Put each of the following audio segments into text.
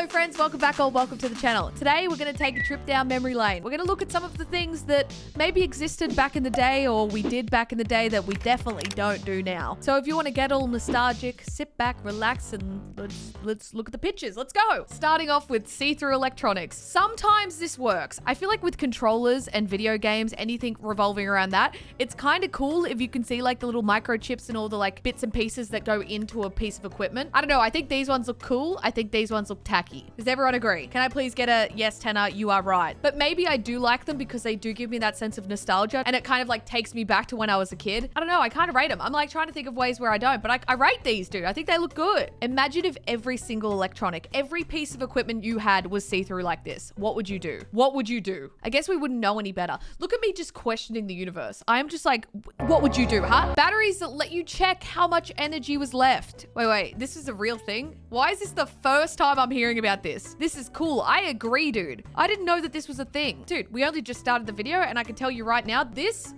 Hello friends, welcome back or welcome to the channel. Today we're going to take a trip down memory lane. We're going to look at some of the things that maybe existed back in the day or we did back in the day that we definitely don't do now. So if you want to get all nostalgic, sit back, relax, and let's look at the pictures. Let's go. Starting off with see-through electronics. Sometimes this works. I feel like with controllers and video games, anything revolving around that, it's kind of cool if you can see like the little microchips and all the like bits and pieces that go into a piece of equipment. I don't know. I think these ones look cool. I think these ones look tacky. Does everyone agree? Can I please get a yes, Tanner, you are right. But maybe I do like them because they do give me that sense of nostalgia and it kind of like takes me back to when I was a kid. I don't know. I kind of rate them. I'm like trying to think of ways where I don't, but I rate these, dude. I think they look good. Imagine if every single electronic, every piece of equipment you had was see-through like this. What would you do? What would you do? I guess we wouldn't know any better. Look at me just questioning the universe. I am just like, what would you do, huh? Batteries that let you check how much energy was left. Wait, this is a real thing? Why is this the first time I'm hearing about this? This is cool. I agree, dude. I didn't know that this was a thing. Dude, we only just started the video and I can tell you right now, this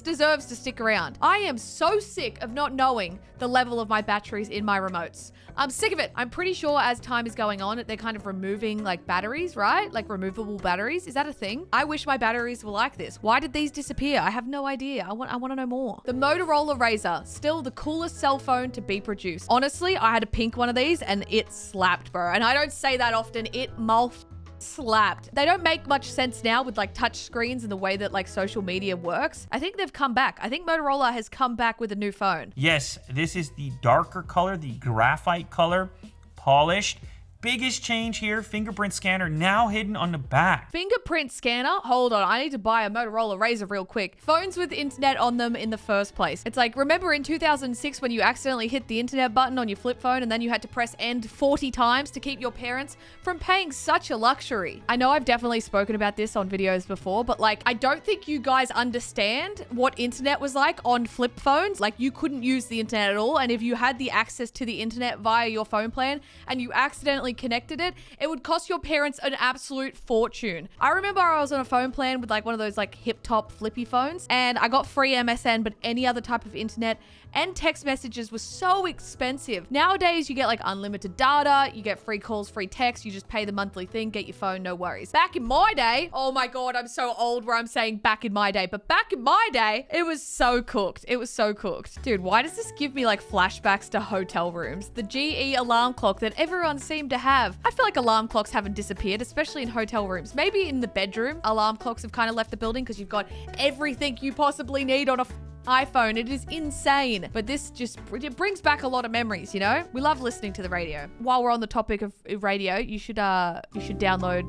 deserves to stick around. I am so sick of not knowing the level of my batteries in my remotes. I'm sick of it. I'm pretty sure as time is going on, they're kind of removing like batteries, right? Like removable batteries. Is that a thing? I wish my batteries were like this. Why did these disappear? I have no idea. I want to know more. The Motorola Razr, still the coolest cell phone to be produced. Honestly, I had a pink one of these and it slapped, bro. And I don't say that often. It slapped. They don't make much sense now with like touch screens and the way that like social media works. I think they've come back. I think Motorola has come back with a new phone. Yes, this is the darker color, the graphite color, polished. Biggest change here, fingerprint scanner now hidden on the back. Fingerprint scanner? Hold on, I need to buy a Motorola Razr real quick. Phones with internet on them in the first place. It's like, remember in 2006 when you accidentally hit the internet button on your flip phone and then you had to press end 40 times to keep your parents from paying such a luxury? I know I've definitely spoken about this on videos before, but like, I don't think you guys understand what internet was like on flip phones. Like you couldn't use the internet at all. And if you had the access to the internet via your phone plan and you accidentally connected it, it would cost your parents an absolute fortune. I remember I was on a phone plan with like one of those like hip top flippy phones and I got free MSN, but any other type of internet and text messages was so expensive. Nowadays, you get like unlimited data, you get free calls, free text, you just pay the monthly thing, get your phone, no worries. Back in my day, oh my God, I'm so old where I'm saying back in my day, but back in my day, it was so cooked. It was so cooked. Dude, why does this give me like flashbacks to hotel rooms? The GE alarm clock that everyone seemed to have. I feel like alarm clocks haven't disappeared, especially in hotel rooms. Maybe in the bedroom, alarm clocks have kind of left the building because you've got everything you possibly need on a iPhone. It is insane. But this just, it brings back a lot of memories, you know? We love listening to the radio. While we're on the topic of radio, you should download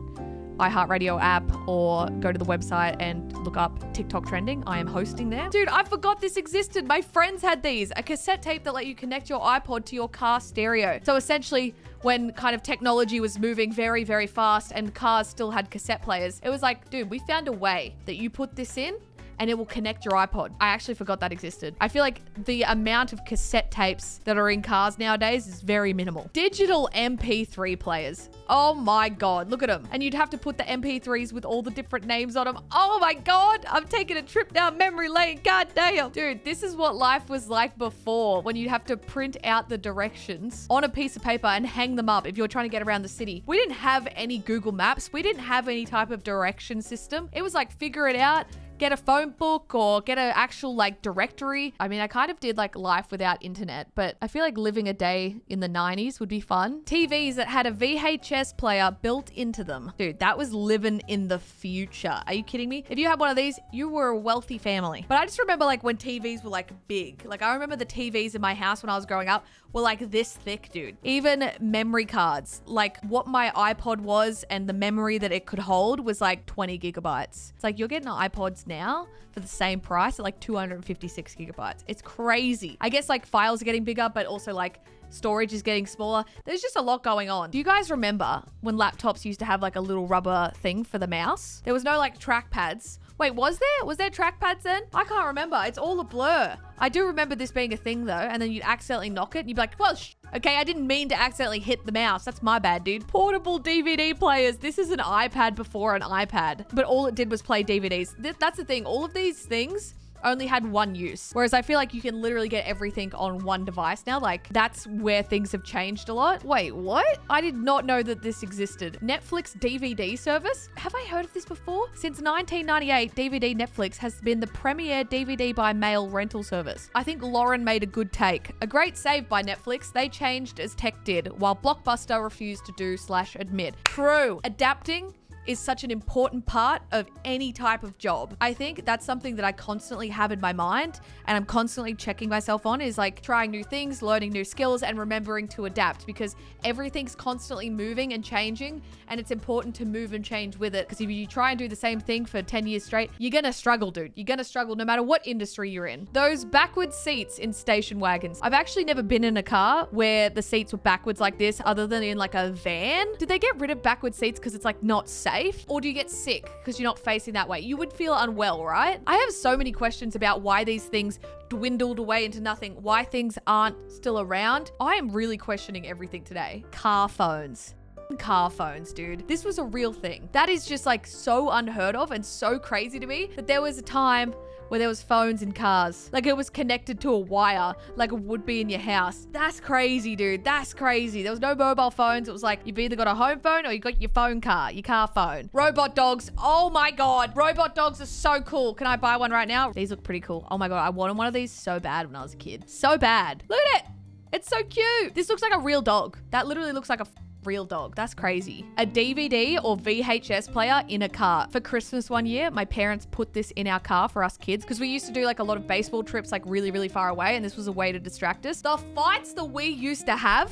iHeartRadio app or go to the website and look up TikTok trending. I am hosting there. Dude, I forgot this existed. My friends had these. A cassette tape that let you connect your iPod to your car stereo. So essentially, when kind of technology was moving very, very fast and cars still had cassette players, it was like, dude, we found a way that you put this in and it will connect your iPod. I actually forgot that existed. I feel like the amount of cassette tapes that are in cars nowadays is very minimal. Digital MP3 players. Oh my God, look at them. And you'd have to put the MP3s with all the different names on them. Oh my God, I'm taking a trip down memory lane. God damn. Dude, this is what life was like before when you'd have to print out the directions on a piece of paper and hang them up if you're trying to get around the city. We didn't have any Google Maps. We didn't have any type of direction system. It was like, figure it out. Get a phone book or get an actual like directory. I mean, I kind of did like life without internet, but I feel like living a day in the 90s would be fun. TVs that had a VHS player built into them. Dude, that was living in the future. Are you kidding me? If you had one of these, you were a wealthy family. But I just remember like when TVs were like big. Like I remember the TVs in my house when I was growing up were like this thick, dude. Even memory cards, like what my iPod was and the memory that it could hold was like 20 gigabytes. It's like you're getting iPods now for the same price at like 256 gigabytes. It's crazy. I guess like files are getting bigger, but also like storage is getting smaller. There's just a lot going on. Do you guys remember when laptops used to have like a little rubber thing for the mouse? There was no like trackpads. Wait, was there? Was there trackpads then? I can't remember. It's all a blur. I do remember this being a thing though, and then you'd accidentally knock it and you'd be like, well, okay, I didn't mean to accidentally hit the mouse. That's my bad, dude. Portable DVD players. This is an iPad before an iPad, but all it did was play DVDs. That's the thing. All of these things only had one use. Whereas I feel like you can literally get everything on one device now. Like, that's where things have changed a lot. Wait, what? I did not know that this existed. Netflix DVD service? Have I heard of this before? Since 1998, DVD Netflix has been the premier DVD by mail rental service. I think Lauren made a good take. A great save by Netflix. They changed as tech did, while Blockbuster refused to do/admit. True. Adapting is such an important part of any type of job. I think that's something that I constantly have in my mind and I'm constantly checking myself on, is like trying new things, learning new skills, and remembering to adapt, because everything's constantly moving and changing, and it's important to move and change with it. Because if you try and do the same thing for 10 years straight, you're gonna struggle, dude. You're gonna struggle no matter what industry you're in. Those backwards seats in station wagons. I've actually never been in a car where the seats were backwards like this, other than in like a van. Did they get rid of backwards seats because it's like not safe? Or do you get sick because you're not facing that way? You would feel unwell, right? I have so many questions about why these things dwindled away into nothing, why things aren't still around. I am really questioning everything today. Car phones. Car phones, dude. This was a real thing. That is just like so unheard of and so crazy to me that there was a time where there was phones in cars. Like it was connected to a wire, like it would be in your house. That's crazy, dude. That's crazy. There was no mobile phones. It was like, you've either got a home phone or you got your phone car, your car phone. Robot dogs. Oh my God. Robot dogs are so cool. Can I buy one right now? These look pretty cool. Oh my God. I wanted one of these so bad when I was a kid. So bad. Look at it. It's so cute. This looks like a real dog. That literally looks like a real dog. That's crazy. A DVD or VHS player in a car. For Christmas one year, my parents put this in our car for us kids because we used to do like a lot of baseball trips like really, really far away, and this was a way to distract us. The fights that we used to have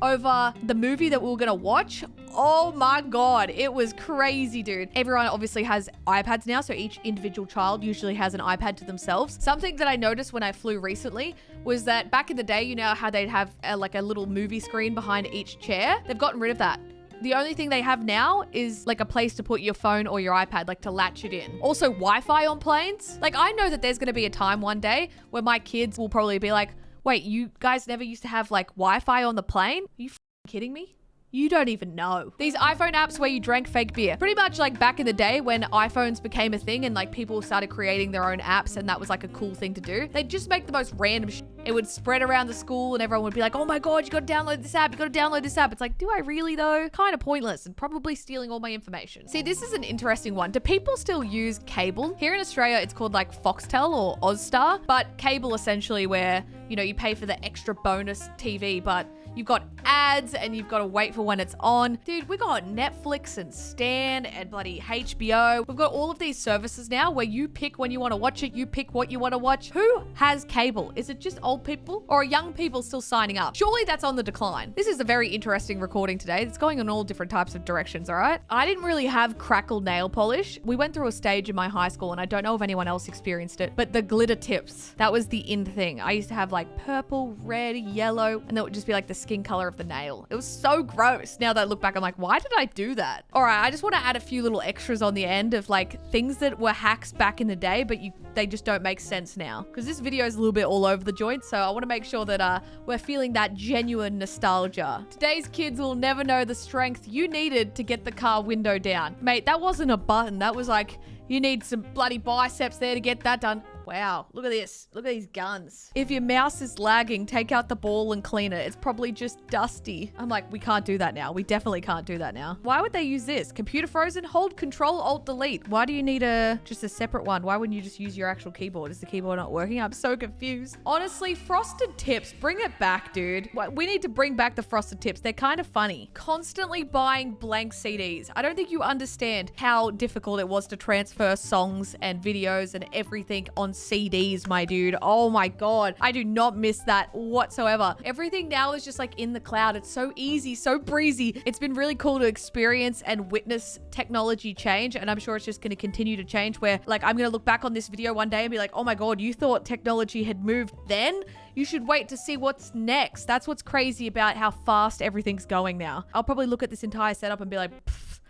over the movie that we were gonna watch, oh my God, it was crazy, dude. Everyone obviously has iPads now, so each individual child usually has an iPad to themselves. Something that I noticed when I flew recently was that back in the day, you know how they'd have like a little movie screen behind each chair? They've gotten rid of that. The only thing they have now is like a place to put your phone or your iPad, like to latch it in. Also, Wi-Fi on planes. Like I know that there's gonna be a time one day where my kids will probably be like, wait, you guys never used to have like Wi-Fi on the plane? Are you kidding me? You don't even know. These iPhone apps where you drank fake beer. Pretty much like back in the day when iPhones became a thing and like people started creating their own apps and that was like a cool thing to do. They'd just make the most random shit. It would spread around the school and everyone would be like, oh my God, you gotta download this app. You gotta download this app. It's like, do I really though? Kind of pointless and probably stealing all my information. See, this is an interesting one. Do people still use cable? Here in Australia, it's called like Foxtel or Ozstar, but cable essentially where, you know, you pay for the extra bonus TV, but you've got ads and you've got to wait for when it's on. Dude, we got Netflix and Stan and bloody HBO. We've got all of these services now where you pick when you want to watch it. You pick what you want to watch. Who has cable? Is it just old people or are young people still signing up? Surely that's on the decline. This is a very interesting recording today. It's going in all different types of directions, all right? I didn't really have Crackle nail polish. We went through a stage in my high school and I don't know if anyone else experienced it, but the glitter tips, that was the in thing. I used to have like purple, red, yellow, and that would just be like the skin color of the nail. It was so gross. Now that I look back, I'm like, why did I do that? All right, I just want to add a few little extras on the end of like things that were hacks back in the day, but they just don't make sense now. Because this video is a little bit all over the joint, so I want to make sure that we're feeling that genuine nostalgia. Today's kids will never know the strength you needed to get the car window down. Mate, that wasn't a button. That was like, you need some bloody biceps there to get that done. Wow, look at this. Look at these guns. If your mouse is lagging, take out the ball and clean it. It's probably just dusty. I'm like, we can't do that now. We definitely can't do that now. Why would they use this? Computer frozen? Hold Control Alt Delete. Why do you need just a separate one? Why wouldn't you just use your actual keyboard? Is the keyboard not working? I'm so confused. Honestly, frosted tips, bring it back, dude. We need to bring back the frosted tips. They're kind of funny. Constantly buying blank CDs. I don't think you understand how difficult it was to transfer songs and videos and everything on CDs, my dude. Oh my God. I do not miss that whatsoever. Everything now is just like in the cloud. It's so easy, so breezy. It's been really cool to experience and witness technology change. And I'm sure it's just going to continue to change where like, I'm going to look back on this video one day and be like, oh my God, you thought technology had moved then? You should wait to see what's next. That's what's crazy about how fast everything's going now. I'll probably look at this entire setup and be like,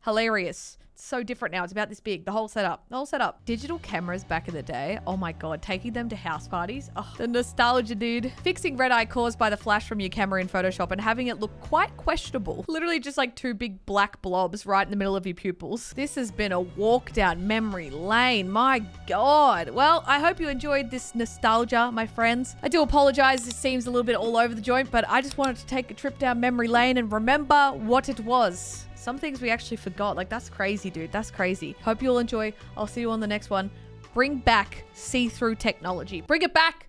hilarious. It's so different now. It's about this big. The whole setup. Digital cameras back in the day. Oh my God. Taking them to house parties. Oh, the nostalgia, dude. Fixing red eye caused by the flash from your camera in Photoshop and having it look quite questionable. Literally just like two big black blobs right in the middle of your pupils. This has been a walk down memory lane. My God. Well, I hope you enjoyed this nostalgia, my friends. I do apologize. This seems a little bit all over the joint, but I just wanted to take a trip down memory lane and remember what it was. Some things we actually forgot. Like, that's crazy, dude. That's crazy. Hope you all enjoy. I'll see you on the next one. Bring back see-through technology. Bring it back.